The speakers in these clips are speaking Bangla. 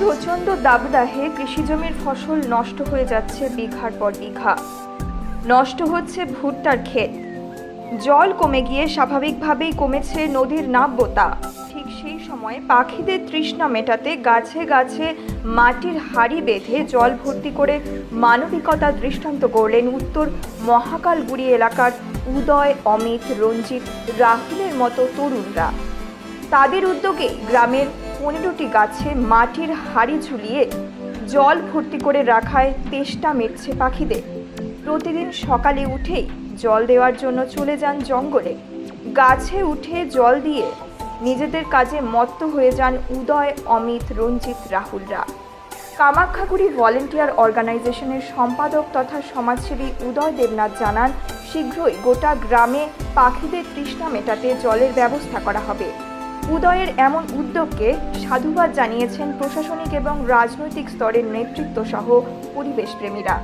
প্রচণ্ড দাবদাহে কৃষিজমির ফসল নষ্ট হয়ে যাচ্ছে বিঘার পর বিঘা। নষ্ট হচ্ছে ভুট্টার ক্ষেত। জল কমে গিয়ে স্বাভাবিকভাবেই কমেছে নদীর নাব্যতা। ঠিক সেই সময় পাখিদের তৃষ্ণা মেটাতে গাছে গাছে মাটির হাঁড়ি বেঁধে জল ভর্তি করে মানবিকতার দৃষ্টান্ত গড়লেন উত্তর মহাকালগুড়ি এলাকার উদয়, অমিত, রঞ্জিত, রাহুলের মতো তরুণরা। তাদের উদ্যোগে গ্রামের 15টি গাছে মাটির হাঁড়ি ঝুলিয়ে জল ভর্তি করে রাখায় তেষ্টা মিটছে পাখিদের। প্রতিদিন সকালে উঠেই জল দেওয়ার জন্য চলে যান জঙ্গলে। গাছে উঠে জল দিয়ে নিজেদের কাজে মত্ত হয়ে যান উদয়, অমিত, রঞ্জিত, রাহুলরা। কামাখ্যাগুড়ি ভলেন্টিয়ার অর্গানাইজেশনের সম্পাদক তথা সমাজসেবী উদয় দেবনাথ জানান, শীঘ্রই গোটা গ্রামে পাখিদের তৃষ্ণা মেটাতে জলের ব্যবস্থা করা হবে। উদয়ের এমন উদ্যোগকে সাধুবাদ জানিয়েছেন প্রশাসনিক এবং রাজনৈতিক স্তরের নেতৃত্ব সহ পরিবেশ প্রেমীরা।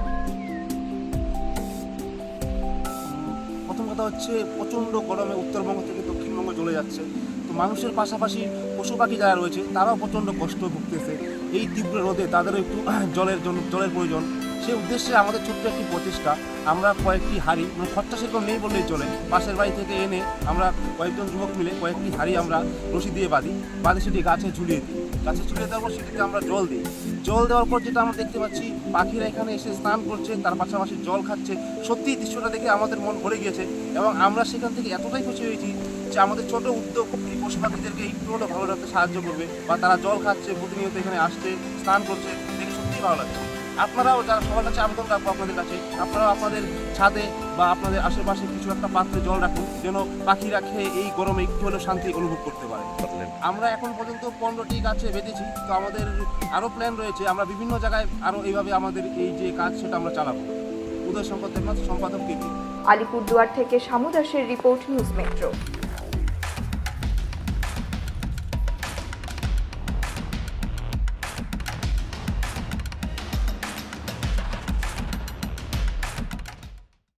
প্রথম কথা হচ্ছে, প্রচণ্ড গরমে উত্তরবঙ্গ থেকে দক্ষিণবঙ্গ চলে যাচ্ছে, তো মানুষের পাশাপাশি পশু পাখি যারা রয়েছে তারাও প্রচণ্ড কষ্ট ভুগতেছে। এই তীব্র রোদে তাদেরও একটু জলের প্রয়োজন। সেই উদ্দেশ্যে আমাদের ছোট্ট একটি প্রচেষ্টা, আমরা কয়েকটি হাঁড়ি, খরচা সেরকম নেই বললেই চলে, পাশের বাড়ি থেকে এনে আমরা কয়েকজন যুবক মিলে কয়েকটি হাঁড়ি আমরা রশি দিয়ে বাঁধি সেটি গাছে ঝুলিয়ে দিই। গাছে ঝুলিয়ে দেওয়ার পর সেটিতে আমরা জল দিই। জল দেওয়ার পর যেটা আমরা দেখতে পাচ্ছি, পাখিরা এখানে এসে স্নান করছে, তার পাশাপাশি জল খাচ্ছে। সত্যি দৃশ্যটা দেখে আমাদের মন ভরে গিয়েছে এবং আমরা সেখান থেকে এতটাই খুশি হয়েছি যে আমাদের ছোট উদ্যোগ এই পশু পাখিদেরকে একটু হলেও ভালো রাখতে সাহায্য করবে, বা তারা জল খাচ্ছে, প্রতিনিয়ত এখানে আসছে, স্নান করছে, দেখে সত্যিই ভালো লাগছে। আপনারাও যারা সবার কাছে আবেদন রাখবো আপনাদের কাছে, আপনারাও আপনাদের ছাদে বা আপনাদের আশেপাশে কিছু একটা পাত্রে জল রাখুন, যেন পাখিরা খেয়ে এই গরমে একটু হলেও শান্তি অনুভব করতে পারে। আমরা এখন পর্যন্ত 15টি গাছে বেঁধেছি, তো আমাদের আরও প্ল্যান রয়েছে। আমরা বিভিন্ন জায়গায় আরও এইভাবে আমাদের এই যে কাজ সেটা আমরা চালাবো। উদয় শঙ্কর দেবনাথ, সম্পাদক, কেপি। আলিপুরদুয়ার থেকে শামু দাসের রিপোর্ট, নিউজ মেট্রো।